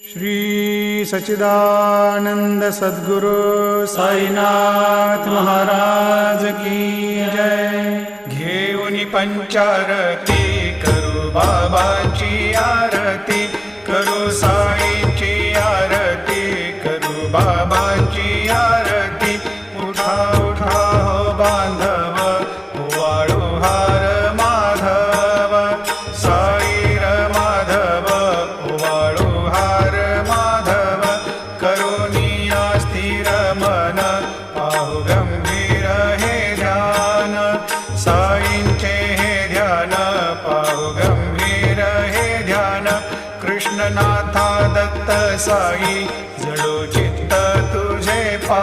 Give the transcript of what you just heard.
श्री सच्चिदानंद सद्गुरु साईनाथ महाराज की जय। घेऊन पंचारती करू बाबाची आरती, करू साईंची आरती, करू बाबांची आरती। उठा उठा हो बांधव, वाळू हार माधव, साई र माधव, वाळू हार माधव। करुणिया स्थिर मन, पाहु गंभीर हे ध्यान, साईंचे हे ध्यान, पाहु गंभीर हे ध्यान। कृष्णनाथा दत्त साई, जडो चित्त तुझे पा